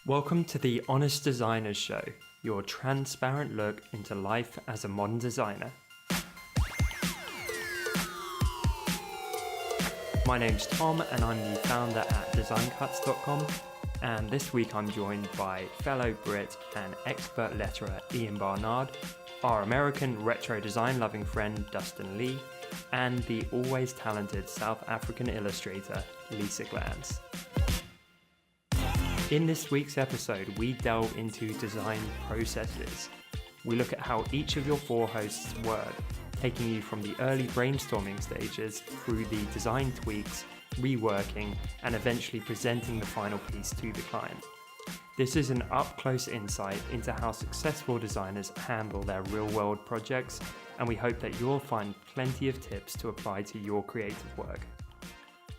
Welcome to the Honest Designers Show, your transparent look into life as a modern designer. My name's Tom and I'm the founder at designcuts.com, and this week I'm joined by fellow Brit and expert letterer Ian Barnard, our American retro design loving friend Dustin Lee, and the always talented South African illustrator Lisa Glantz. In this week's episode, we delve into design processes. We look at how each of your four hosts work, taking you from the early brainstorming stages through the design tweaks, reworking, and eventually presenting the final piece to the client. This is an up-close insight into how successful designers handle their real-world projects, and we hope that you'll find plenty of tips to apply to your creative work.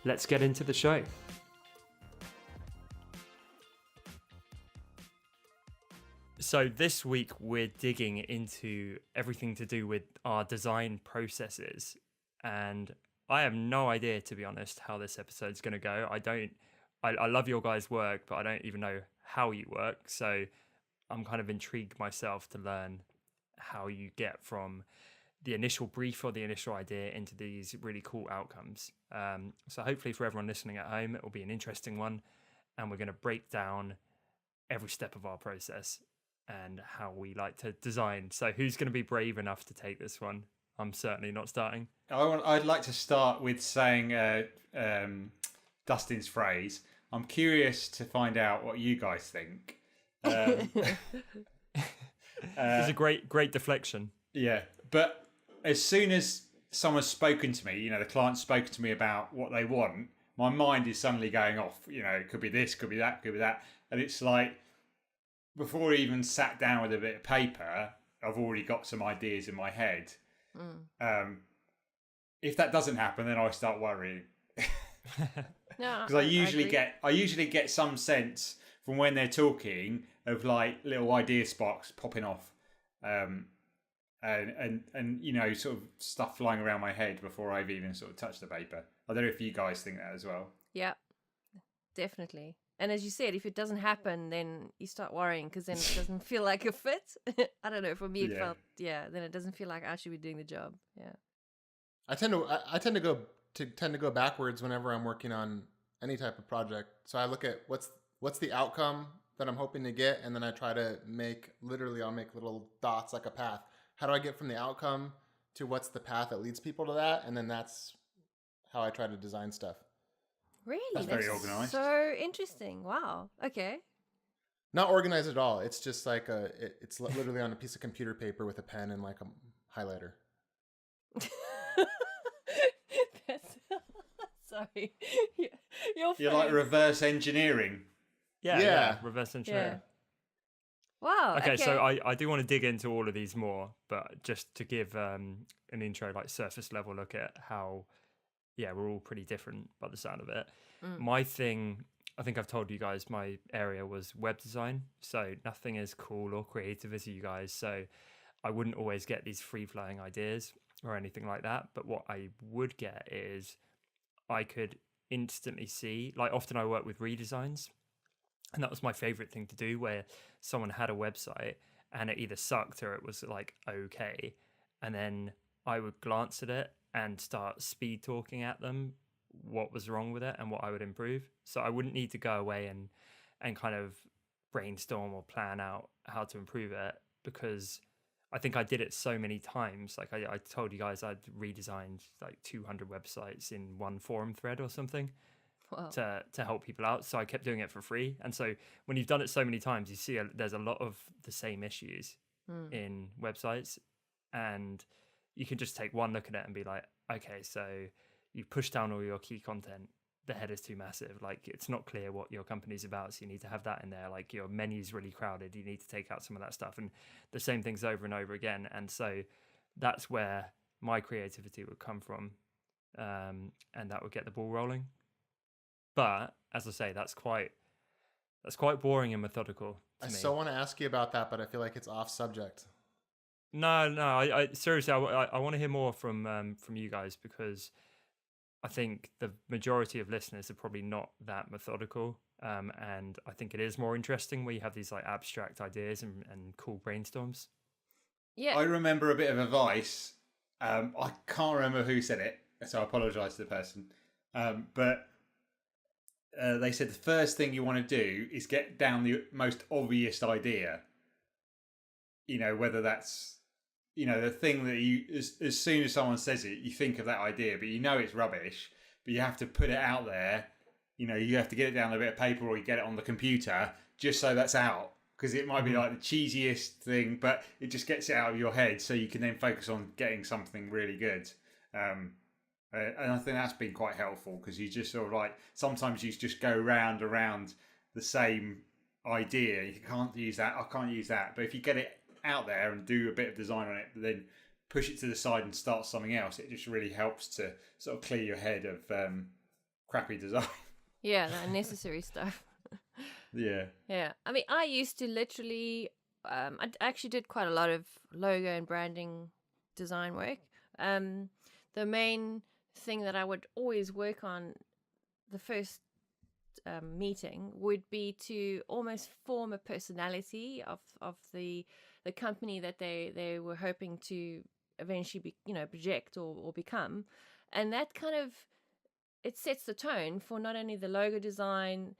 Let's get into the show. So this week we're digging into everything to do with our design processes, and I have no idea, to be honest, how this episode's going to go. I love your guys' work, but I don't even know how you work. So I'm kind of intrigued myself to learn how you get from the initial brief or the initial idea into these really cool outcomes. So hopefully for everyone listening at home, it will be an interesting one, and we're going to break down every step of our process and how we like to design. So who's going to be brave enough to take this one? I'm certainly not starting. I'd like to start with saying Dustin's phrase. I'm curious to find out what you guys think. It's a great deflection. Yeah, but as soon as someone's spoken to me, the client's spoken to me about what they want, my mind is suddenly going off. It could be this, could be that, could be that. And it's like, before I even sat down with a bit of paper, I've already got some ideas in my head. If that doesn't happen, then I start worrying. Because I usually get some sense from when they're talking of like little idea sparks popping off, and sort of stuff flying around my head before I've even sort of touched the paper. I don't know if you guys think that as well. Yeah, definitely. And as you said, if it doesn't happen, then you start worrying because then it doesn't feel like a fit. I don't know. For me, it felt, then it doesn't feel like I should be doing the job. Yeah. I tend to go backwards whenever I'm working on any type of project. So I look at what's the outcome that I'm hoping to get, and then I try to I'll make little dots like a path. How do I get from the outcome to what's the path that leads people to that? And then that's how I try to design stuff. Really? That's very organized. So interesting. Wow. Okay. Not organized at all. It's just like it's literally on a piece of computer paper with a pen and like a highlighter. Sorry. You're like reverse engineering. Yeah. Reverse engineering. Yeah. Wow. Okay, so I do want to dig into all of these more, but just to give an intro, like surface level look at how, we're all pretty different by the sound of it. My thing, I think I've told you guys, my area was web design, so nothing as cool or creative as you guys. So I wouldn't always get these free-flowing ideas or anything like that. But what I would get is I could instantly see, like often I work with redesigns, and that was my favorite thing to do, where someone had a website and it either sucked or it was like okay, and then I would glance at it and start speed talking at them what was wrong with it and what I would improve. So I wouldn't need to go away and kind of brainstorm or plan out how to improve it, because I think I did it so many times. Like I told you guys, I'd redesigned like 200 websites in one forum thread or something. Wow. to help people out. So I kept doing it for free. And so when you've done it so many times, you see there's a lot of the same issues in websites, and you can just take one look at it and be like, okay, so you push down all your key content, the header's too massive, like it's not clear what your company's about, so you need to have that in there. Like your menu's really crowded, you need to take out some of that stuff, and the same things over and over again. And so that's where my creativity would come from, and that would get the ball rolling. But as I say, that's quite boring and methodical to me. I so want to ask you about that, but I feel like it's off subject. No. I seriously, I want to hear more from you guys, because I think the majority of listeners are probably not that methodical. And I think it is more interesting where you have these like abstract ideas and cool brainstorms. Yeah. I remember a bit of advice. I can't remember who said it, so I apologise to the person. But they said the first thing you want to do is get down the most obvious idea. Whether that's the thing that you as soon as someone says it, you think of that idea, but it's rubbish. But you have to put it out there. You have to get it down on a bit of paper or you get it on the computer just so that's out. Because it might be like the cheesiest thing, but it just gets it out of your head so you can then focus on getting something really good. And I think that's been quite helpful because you just sort of like, sometimes you just go round around the same idea. You can't use that, I can't use that. But if you get it out there and do a bit of design on it, but then push it to the side and start something else, it just really helps to sort of clear your head of crappy design. Yeah, the unnecessary stuff. Yeah. Yeah. I mean, I used to literally, I actually did quite a lot of logo and branding design work. The main thing that I would always work on the first meeting would be to almost form a personality of the company that they were hoping to eventually be, project or become. And that kind of, it sets the tone for not only the logo design,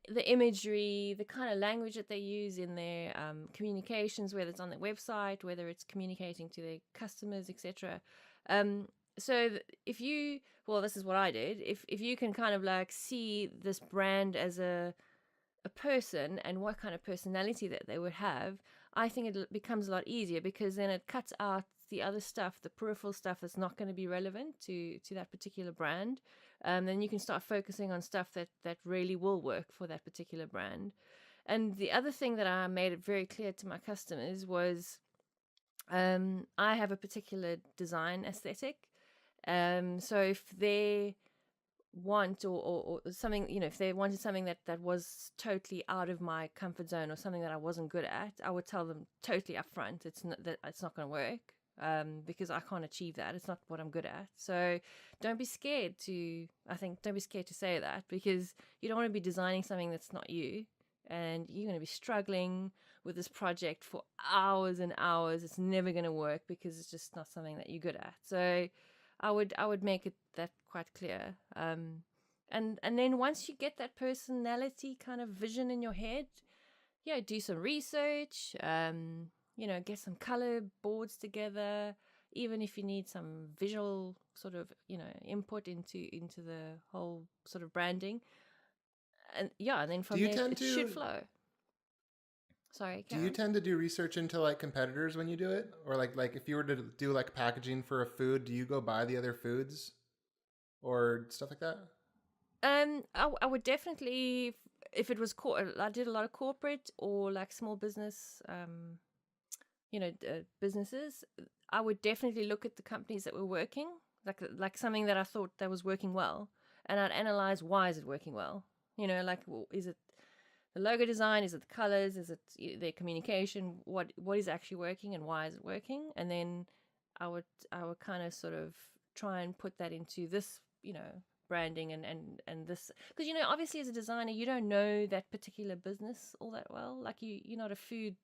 the imagery, the kind of language that they use in their communications, whether it's on their website, whether it's communicating to their customers, etc. So if you, well, this is what I did. If you can kind of like see this brand as a person and what kind of personality that they would have, I think it becomes a lot easier because then it cuts out the other stuff, the peripheral stuff that's not going to be relevant to that particular brand. Then you can start focusing on stuff that really will work for that particular brand. And the other thing that I made it very clear to my customers was I have a particular design aesthetic. So if they want or something, if they wanted something that was totally out of my comfort zone or something that I wasn't good at, I would tell them totally upfront it's not going to work. Because I can't achieve that. It's not what I'm good at. So don't be scared to say that, because you don't want to be designing something that's not you, and you're going to be struggling with this project for hours and hours. It's never going to work because it's just not something that you're good at. So I would make it that quite clear. And then once you get that personality kind of vision in your head, do some research, get some color boards together, even if you need some visual sort of, input into the whole sort of branding. And then from there it should flow. Sorry, Karen. Do you tend to do research into like competitors when you do it? Or like if you were to do like packaging for a food, do you go buy the other foods or stuff like that? I would definitely, if it was I did a lot of corporate or like small business businesses, I would definitely look at the companies that were working, like something that I thought that was working well, and I'd analyze why is it working well. Is it the logo design? Is it the colors? Is it their communication? What is actually working and why is it working? And then I would kind of sort of try and put that into this, branding and this, because obviously as a designer you don't know that particular business all that well. Like you're not a food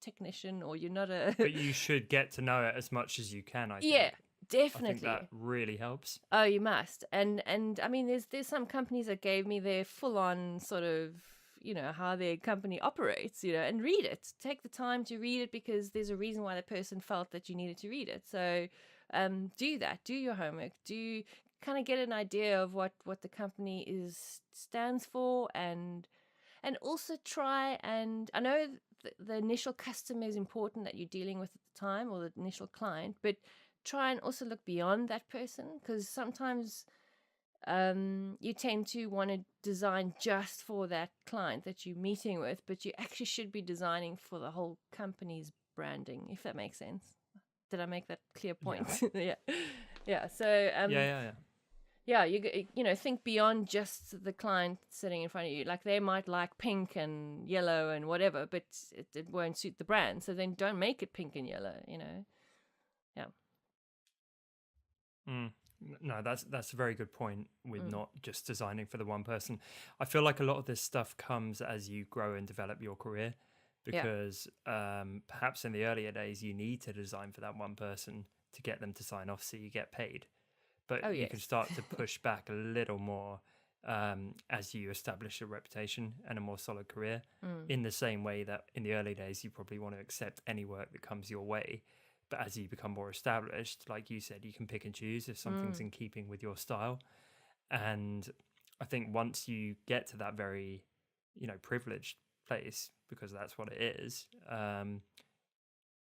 technician, or you're not a but you should get to know it as much as you can. I think. Yeah, definitely. I think that really helps. Oh, you must. And I mean, there's some companies that gave me their full on sort of, how their company operates, and read it. Take the time to read it, because there's a reason why the person felt that you needed to read it. So do that. Do your homework. Do kind of get an idea of what the company stands for, and also try, and I know the initial customer is important that you're dealing with at the time, or the initial client, but try and also look beyond that person, because sometimes you tend to want to design just for that client that you're meeting with, but you actually should be designing for the whole company's branding, if that makes sense. Did I make that clear point? Yeah. So yeah, you think beyond just the client sitting in front of you. Like they might like pink and yellow and whatever, but it won't suit the brand. So then don't make it pink and yellow, Yeah. No, that's a very good point with not just designing for the one person. I feel like a lot of this stuff comes as you grow and develop your career, because perhaps in the earlier days you need to design for that one person to get them to sign off so you get paid. But you can start to push back a little more as you establish a reputation and a more solid career, in the same way that in the early days you probably want to accept any work that comes your way. But as you become more established, like you said, you can pick and choose if something's in keeping with your style. And I think once you get to that very, privileged place, because that's what it is,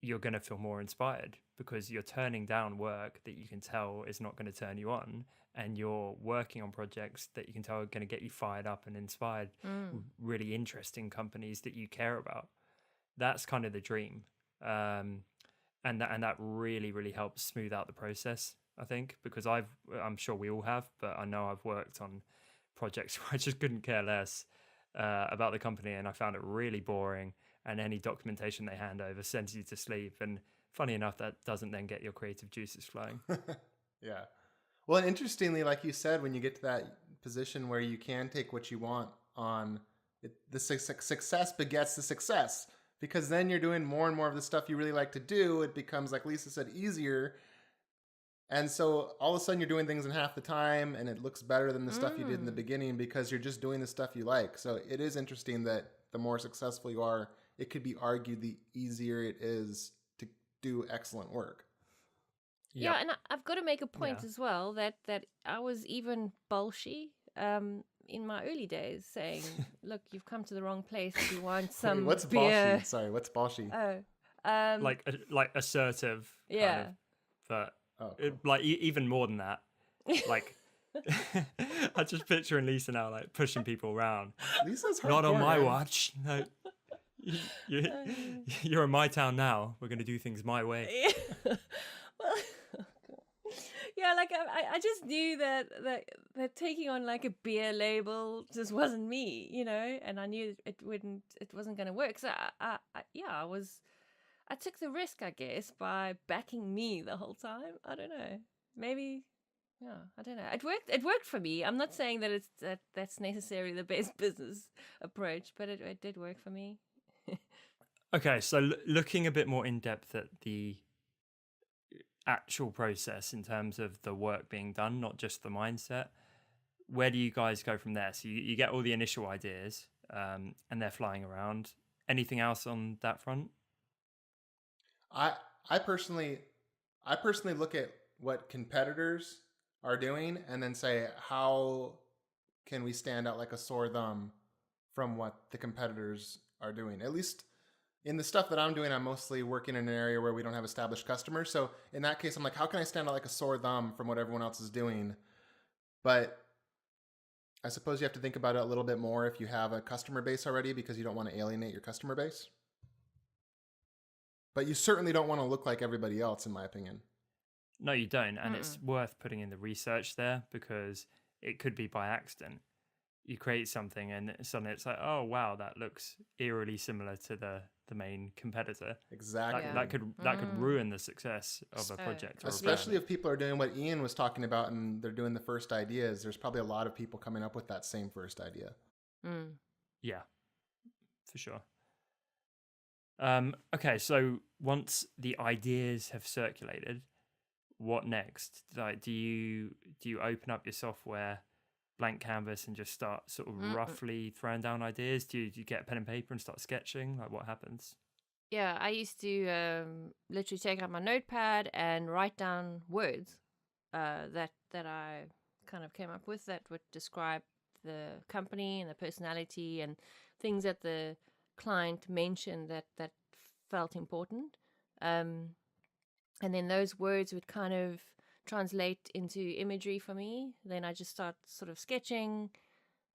you're going to feel more inspired because you're turning down work that you can tell is not going to turn you on, and you're working on projects that you can tell are going to get you fired up and inspired, really interesting companies that you care about. That's kind of the dream. And that really, really helps smooth out the process, I think, because I'm sure we all have, but I know I've worked on projects where I just couldn't care less about the company, and I found it really boring, and any documentation they hand over sends you to sleep. And funny enough, that doesn't then get your creative juices flowing. Yeah. Well, and interestingly, like you said, when you get to that position where you can take what you want on, the success begets the success, because then you're doing more and more of the stuff you really like to do. It becomes, like Lisa said, easier. And so all of a sudden you're doing things in half the time, and it looks better than the stuff you did in the beginning because you're just doing the stuff you like. So it is interesting that the more successful you are, it could be argued the easier it is to do excellent work. Yeah, and I've got to make a point as well that I was even bolshy in my early days, saying, "Look, you've come to the wrong place. If you want some Wait, what's beer." bolshy? Sorry, what's bolshy? Oh, like assertive. yeah. Kind of, but cool. like even more than that, like. I just picturing Lisa now, like pushing people around. Lisa's not on my man. watch. No, you're in my town now. We're gonna do things my way. Well, yeah, like I just knew that taking on like a beer label just wasn't me, and I knew it wasn't going to work. So I took the risk, I guess, by backing me the whole time. I don't know, maybe. Yeah, I don't know. It worked for me. I'm not saying that that's necessarily the best business approach, but it did work for me. Okay, so looking a bit more in depth at the actual process in terms of the work being done, not just the mindset, where do you guys go from there? So you get all the initial ideas, and they're flying around. Anything else on that front? I personally look at what competitors are doing and then say, how can we stand out like a sore thumb from what the competitors are doing? At least in the stuff that I'm doing, I'm mostly working in an area where we don't have established customers. So in that case, I'm like, how can I stand out like a sore thumb from what everyone else is doing? But I suppose you have to think about it a little bit more if you have a customer base already, because you don't want to alienate your customer base. But you certainly don't want to look like everybody else, in my opinion. No, you don't. And it's worth putting in the research there, because it could be by accident. You create something and suddenly it's like, oh, wow, that looks eerily similar to the main competitor. Exactly. That could ruin the success of a project. Especially if people are doing what Ian was talking about and they're doing the first ideas. There's probably a lot of people coming up with that same first idea. Yeah, for sure. Okay, so once the ideas have circulated, what next? Like, do you open up your software, blank canvas, and just start sort of roughly throwing down ideas? Do you get a pen and paper and start sketching? Like, what happens? Yeah, I used to literally take out my notepad and write down words that I kind of came up with that would describe the company and the personality and things that the client mentioned that felt important. And then those words would kind of translate into imagery for me. Then I just start sort of sketching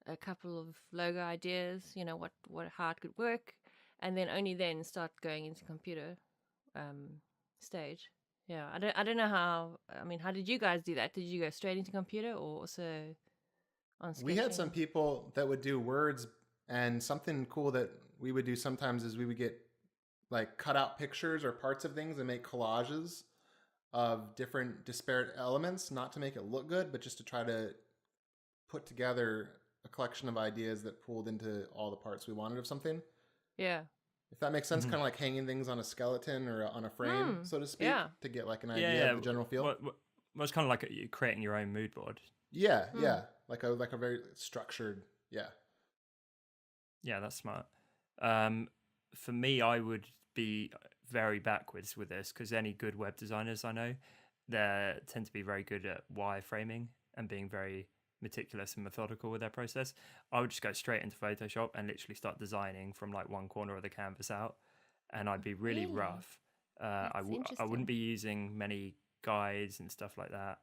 a couple of logo ideas, how it could work. And then only then start going into computer stage. Yeah, I don't know how. I mean, how did you guys do that? Did you go straight into computer or also on sketching? We had some people that would do words, and something cool that we would do sometimes is we would get like cut out pictures or parts of things and make collages of different disparate elements, not to make it look good, but just to try to put together a collection of ideas that pulled into all the parts we wanted of something. Yeah. If that makes sense, kind of like hanging things on a skeleton or on a frame, so to speak, to get like an idea of the general feel. Well, it's kind of like you creating your own mood board. Yeah, like a very structured, Yeah, that's smart. For me, I would be very backwards with this because any good web designers I know, they tend to be very good at wireframing and being very meticulous and methodical with their process. I would just go straight into Photoshop and literally start designing from like one corner of the canvas out, and I'd be really rough. I wouldn't be using many guides and stuff like that.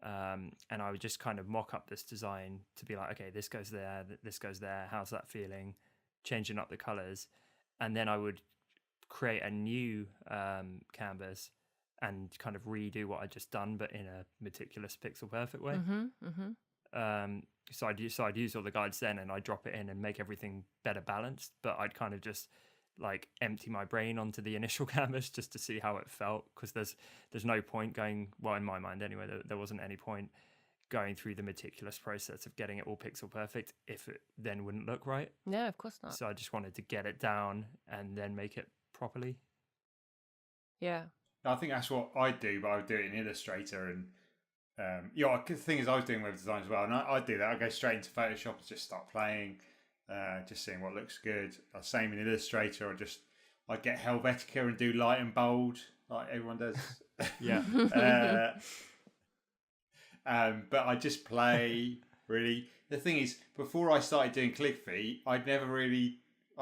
And I would just kind of mock up this design to be like, okay, this goes there, this goes there. How's that feeling? Changing up the colors. And then I would create a new canvas and kind of redo what I'd just done, but in a meticulous pixel perfect way. So I'd use all the guides then, and I'd drop it in and make everything better balanced. But I'd kind of just like empty my brain onto the initial canvas just to see how it felt, because there's no point going, well, in my mind anyway, there wasn't any point going through the meticulous process of getting it all pixel perfect if it then wouldn't look right. No, of course not. So I just wanted to get it down and then make it properly. Yeah. I think that's what I do, but I would do it in Illustrator. And the thing is, I was doing web design as well, and I do that. I go straight into Photoshop and just start playing, just seeing what looks good. Same in Illustrator. I get Helvetica and do light and bold like everyone does. Yeah. But I just play, really. The thing is, before I started doing ClickFeet, I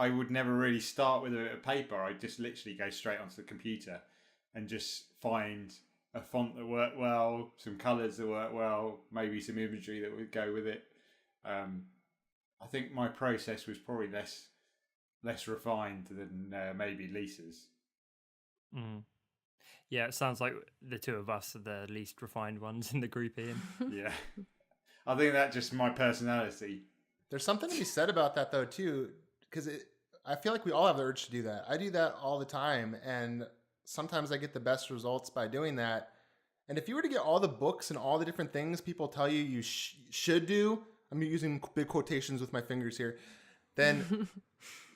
would never really start with a bit of paper. I'd just literally go straight onto the computer and just find a font that worked well, some colours that worked well, maybe some imagery that would go with it. I think my process was probably less refined than maybe Lisa's. Mm. Yeah, it sounds like the two of us are the least refined ones in the group, Ian. Yeah. I think that's just my personality. There's something to be said about that, though, too, because I feel like we all have the urge to do that. I do that all the time, and sometimes I get the best results by doing that. And if you were to get all the books and all the different things people tell you should do, I'm using big quotations with my fingers here, then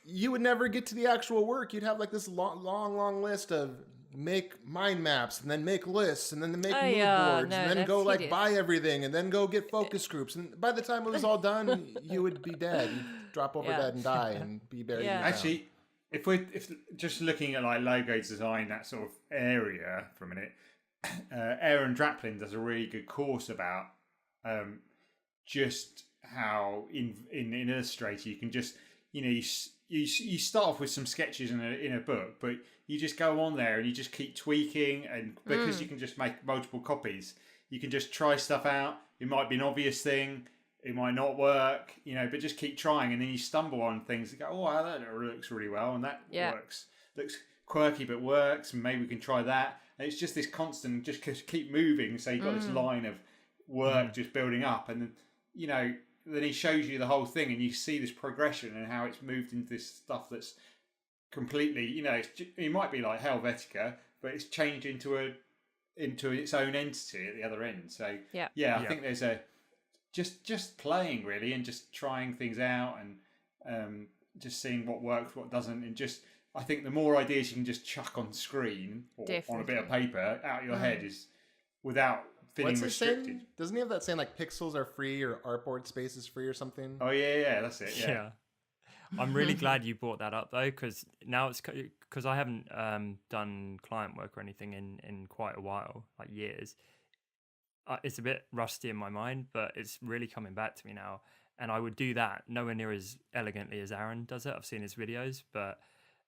you would never get to the actual work. You'd have like this long list of make mind maps, and then make lists, and then make mood boards, and then go like buy everything, and then go get focus groups. And by the time it was all done, you would be dead. You'd drop over dead and die and be buried. Actually, if just looking at like logo design, that sort of area for a minute, Aaron Draplin does a really good course about just how in Illustrator you can just, you start off with some sketches in a book, but you just go on there and you just keep tweaking, and because you can just make multiple copies, you can just try stuff out. It might be an obvious thing, it might not work, but just keep trying, and then you stumble on things that go, oh wow, that looks really well, and that looks quirky but works, and maybe we can try that. And it's just this constant, just keep moving, so you've got this line of work just building up, and then he shows you the whole thing, and you see this progression and how it's moved into this stuff that's completely, it might be like Helvetica, but it's changed into its own entity at the other end. So I think there's just playing really, and just trying things out, and just seeing what works, what doesn't, and just, I think the more ideas you can just chuck on screen or on a bit of paper out of your head is without feeling restricted. Doesn't he have that saying like pixels are free or artboard space is free or something? Oh yeah, that's it. Yeah. I'm really glad you brought that up though, because now it's because I haven't done client work or anything in quite a while, like years. It's a bit rusty in my mind, but it's really coming back to me now. And I would do that nowhere near as elegantly as Aaron does it. I've seen his videos, but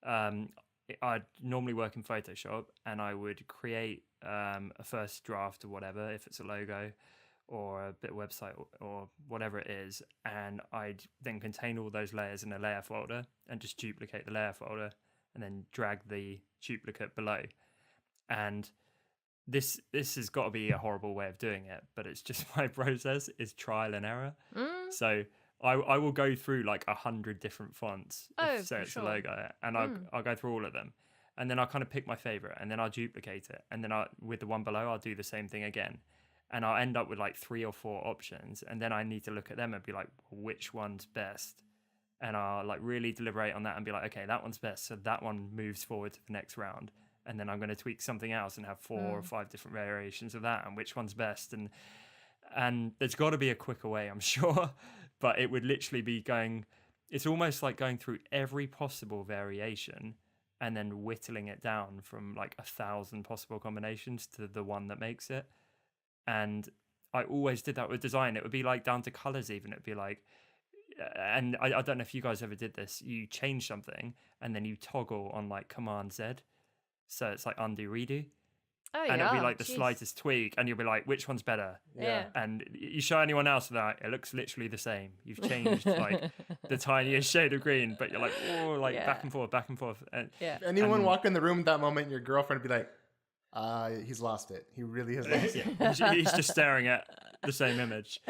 I'd normally work in Photoshop, and I would create a first draft or whatever, if it's a logo or a bit of website or whatever it is, and I'd then contain all those layers in a layer folder and just duplicate the layer folder and then drag the duplicate below. And this has got to be a horrible way of doing it, but it's just my process is trial and error. So I will go through like 100 different fonts, say it's a logo, and I'll go through all of them. and then I'll kind of pick my favorite, and then I'll duplicate it, and then with the one below I'll do the same thing again, and I'll end up with like 3 or 4 options, and then I need to look at them and be like, which one's best? And I'll like really deliberate on that and be like, okay, that one's best, so that one moves forward to the next round, and then I'm going to tweak something else and have 4 or 5 different variations of that, and which one's best. And there's got to be a quicker way, I'm sure, but it would literally be it's almost like going through every possible variation and then whittling it down from like 1,000 possible combinations to the one that makes it. And I always did that with design. It would be like down to colors even. It'd be like, and I don't know if you guys ever did this. You change something and then you toggle on like Command Z. So it's like undo, redo. Oh, and yeah. it'll be like the Jeez. slightest tweak, and you'll be like, which one's better? Yeah. And you show anyone else that it looks literally the same. You've changed like the tiniest shade of green, but you're like, oh, like back and forth, back and forth. And, Yeah. If anyone walk in the room at that moment, your girlfriend would be like, he's lost it. He really has lost it. he's just staring at the same image.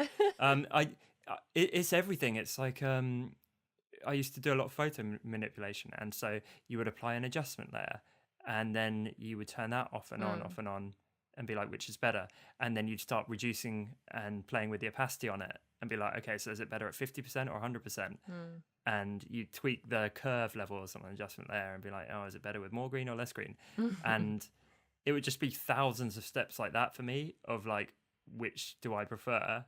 It's everything. It's like I used to do a lot of photo manipulation, and so you would apply an adjustment layer, and then you would turn that off and on, and be like, which is better? And then you'd start reducing and playing with the opacity on it, and be like, okay, so is it better at 50% or 100%? And you tweak the curve levels on an adjustment layer, and be like, oh, is it better with more green or less green? And it would just be thousands of steps like that for me, of like, which do I prefer,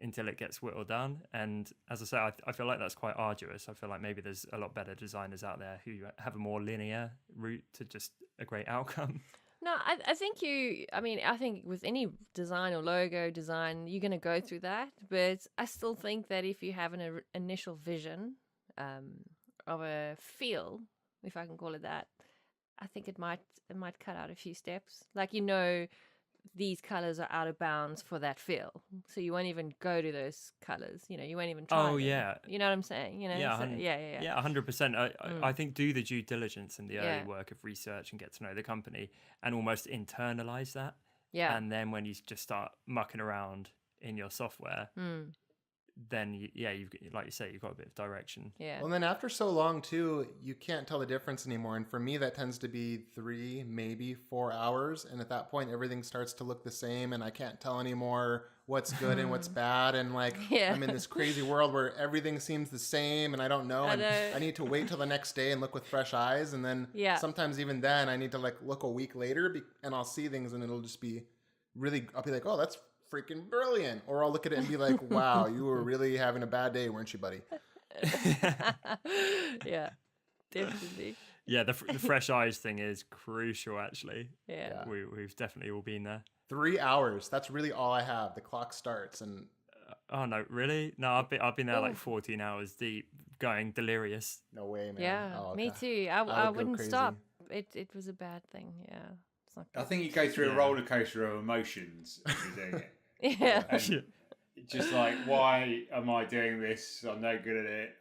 until it gets whittled down. And as I say, I feel like that's quite arduous. I feel like maybe there's a lot better designers out there who have a more linear route to just a great outcome. No, I think I think with any design or logo design, you're going to go through that. But I still think that if you have an initial vision of a feel, if I can call it that, I think it might cut out a few steps. Like, these colors are out of bounds for that feel, so you won't even go to those colors. You won't even try. Oh, them. yeah. You know what I'm saying? Yeah, so, yeah, 100%. I think do the due diligence and the early work of research and get to know the company, and almost internalize that. Yeah. And then when you just start mucking around in your software, then you've, like you say, you've got a bit of direction. Yeah. Well, and then after so long too, you can't tell the difference anymore. And for me, that tends to be 3, maybe 4 hours. And at that point, everything starts to look the same, and I can't tell anymore what's good and what's bad. And like, I'm in this crazy world where everything seems the same, and I don't know. And I need to wait till the next day and look with fresh eyes. And then sometimes even then, I need to like look a week later, and I'll see things, and it'll just be I'll be like, oh, that's freaking brilliant. Or I'll look at it and be like, wow, you were really having a bad day, weren't you, buddy? Yeah, definitely. Yeah, the fresh eyes thing is crucial, actually. Yeah. We've definitely all been there. 3 hours. That's really all I have. The clock starts, and oh no, really? No, I've been there like 14 hours deep, going delirious. no way, man. Yeah, Oh, me God. too. I wouldn't stop. It was a bad thing. Yeah. It's not I good. think you go through a roller coaster of emotions if you're doing it. Yeah. And just like, why am I doing this? I'm no good at it.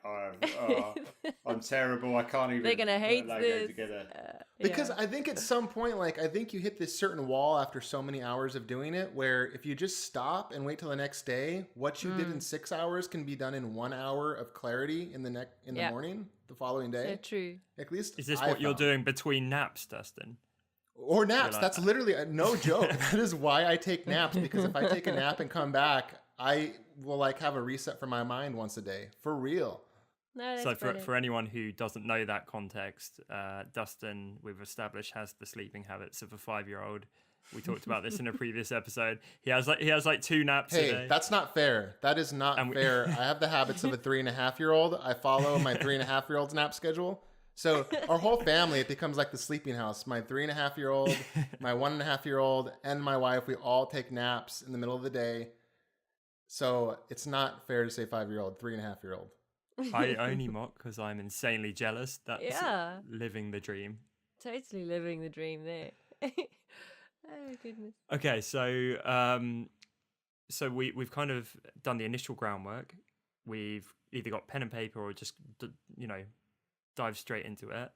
I'm terrible. I can't even. They're gonna hate put a logo this. together. Because I think at some point, like, I think you hit this certain wall after so many hours of doing it, where if you just stop and wait till the next day, what you did in 6 hours can be done in 1 hour of clarity in the morning, the following day. So true. At least Is this I what you're found. doing between naps, Dustin? Or naps. like- That's literally no joke. That is why I take naps, because if I take a nap and come back, I will like have a reset for my mind once a day. For real. No, that's So brilliant. for anyone who doesn't know that context, Dustin, we've established, has the sleeping habits of a 5-year-old. We talked about this in a previous episode. He has like 2 naps a Hey, day. that's not fair. That is not fair. I have the habits of a 3.5-year-old. I follow my 3.5-year-old's nap schedule. So our whole family, it becomes like the sleeping house. My 3.5-year-old, my 1.5-year-old, and my wife, we all take naps in the middle of the day. So it's not fair to say 5-year-old, 3.5-year-old. I only mock because I'm insanely jealous. That's Yeah. living the dream. Totally living the dream there. Oh goodness. Okay, so we've kind of done the initial groundwork. We've either got pen and paper or just dive straight into it,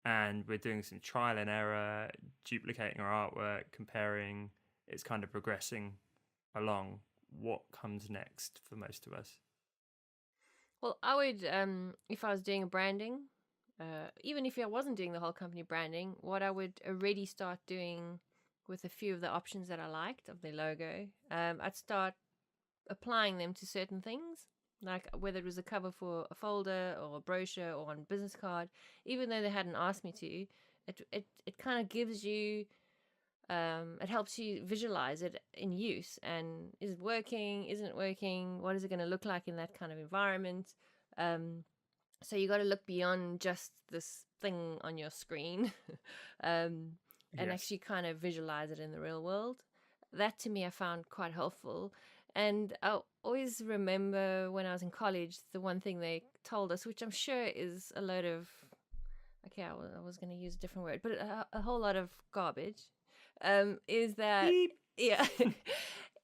and we're doing some trial and error, duplicating our artwork, comparing. It's kind of progressing along. What comes next for most of us? Well, I would, if I was doing a branding, even if I wasn't doing the whole company branding, what I would already start doing with a few of the options that I liked of the logo, I'd start applying them to certain things, like whether it was a cover for a folder or a brochure or on a business card. Even though they hadn't asked me to, it kind of gives you, it helps you visualize it in use, and is it working, isn't it working, what is it going to look like in that kind of environment. So you got to look beyond just this thing on your screen, and actually kind of visualize it in the real world. That to me I found quite helpful. And I always remember when I was in college, the one thing they told us, which I'm sure is a load of, okay, I was going to use a different word, but a whole lot of garbage, is that, yeah,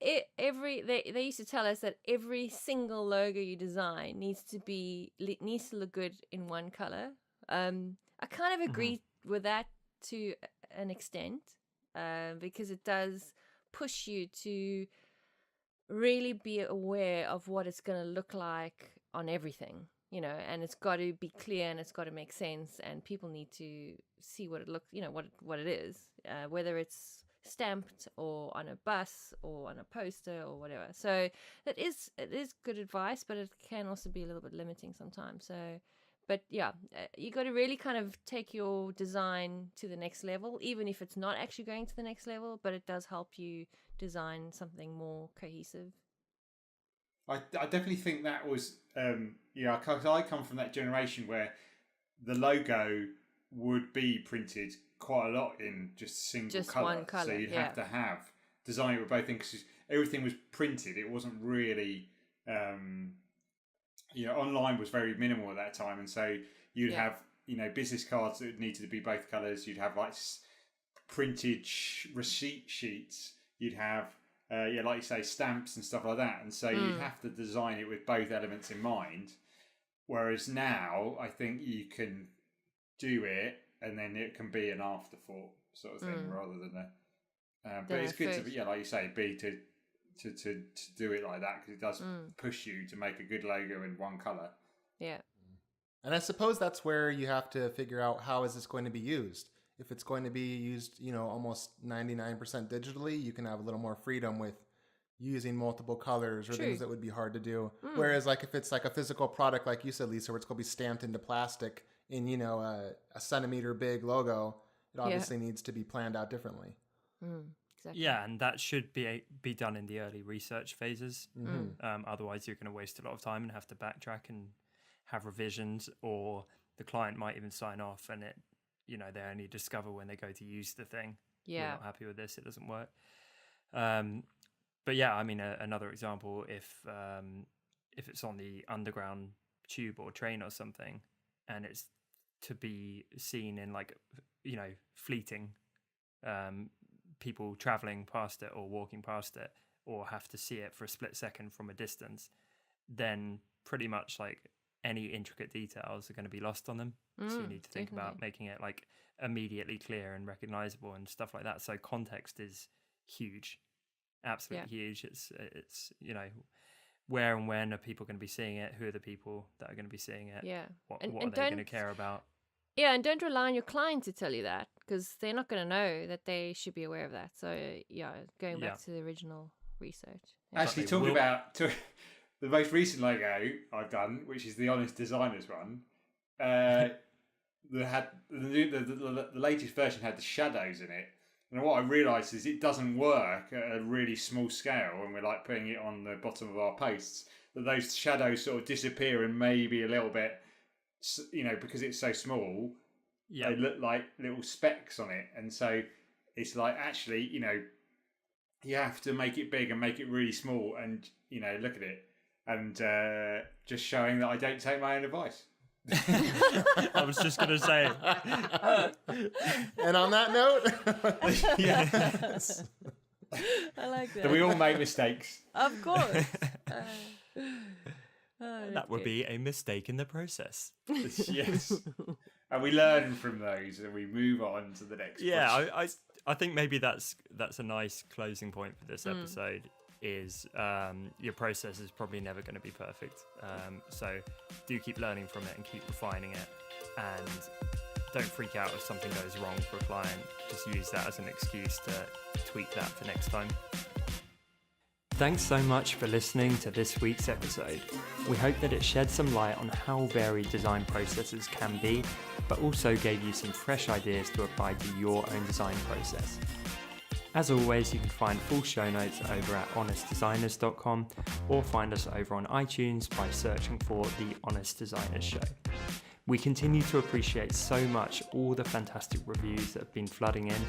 they used to tell us that every single logo you design needs to look good in one color. I kind of agree with that to an extent, because it does push you to really be aware of what it's going to look like on everything, and it's got to be clear and it's got to make sense, and people need to see what it looks, what it is, whether it's stamped or on a bus or on a poster or whatever. So it is good advice, but it can also be a little bit limiting sometimes. So, but yeah, you got to really kind of take your design to the next level, even if it's not actually going to the next level, but it does help you design something more cohesive. I definitely think that was, because I come from that generation where the logo would be printed quite a lot in just single colour. One colour. So you'd have to design it with both things, because everything was printed. It wasn't really, online was very minimal at that time. And so you'd have, business cards that needed to be both colours. You'd have like printed receipt sheets. You'd have, like you say, stamps and stuff like that. And so you'd have to design it with both elements in mind. Whereas now, I think you can do it, and then it can be an afterthought sort of thing, rather than a. But it's good to, like you say, to do it like that, because it does push you to make a good logo in one color. Yeah. And I suppose that's where you have to figure out, how is this going to be used. If it's going to be used, almost 99% digitally, you can have a little more freedom with using multiple colors or things that would be hard to do. Whereas like if it's like a physical product, like you said, Lisa, where it's going to be stamped into plastic in, a centimeter big logo, it obviously needs to be planned out differently. Exactly. Yeah, and that should be done in the early research phases. Otherwise, you're going to waste a lot of time and have to backtrack and have revisions, or the client might even sign off and it, they only discover when they go to use the thing. Yeah. We're not happy with this, it doesn't work. But yeah, I mean, another example, if it's on the underground tube or train or something, and it's to be seen in like, fleeting, people traveling past it or walking past it, or have to see it for a split second from a distance, then pretty much like any intricate details are going to be lost on them. So you need to think about making it like immediately clear and recognizable and stuff like that. So context is huge, absolutely huge. It's where and when are people going to be seeing it? Who are the people that are going to be seeing it? Yeah. What are they going to care about? Yeah, and don't rely on your client to tell you that, because they're not going to know that they should be aware of that. So yeah, going back to the original research. Yeah. Actually, talking about the most recent logo I've done, which is the Honest Designers one, the latest version had the shadows in it, and what I realised is it doesn't work at a really small scale when we're like putting it on the bottom of our posts. That those shadows sort of disappear and maybe a little bit, because it's so small, they look like little specks on it, and so it's like actually, you have to make it big and make it really small, and look at it, and just showing that I don't take my own advice. I was just going to say. And on that note, Yes. I like that. So we all make mistakes. Of course. That would be a mistake in the process. Yes. And we learn from those and we move on to the next question. I think maybe that's a nice closing point for this episode. Is your process is probably never going to be perfect. So do keep learning from it and keep refining it. and don't freak out if something goes wrong for a client. Just use that as an excuse to tweak that for next time. Thanks so much for listening to this week's episode. We hope that it shed some light on how varied design processes can be, but also gave you some fresh ideas to apply to your own design process. As always, you can find full show notes over at honestdesigners.com or find us over on iTunes by searching for The Honest Designers Show. We continue to appreciate so much all the fantastic reviews that have been flooding in,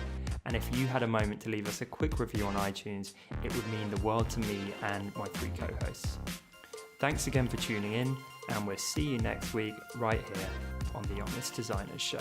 and if you had a moment to leave us a quick review on iTunes, it would mean the world to me and my 3 co-hosts. Thanks again for tuning in, and we'll see you next week right here on The Honest Designers Show.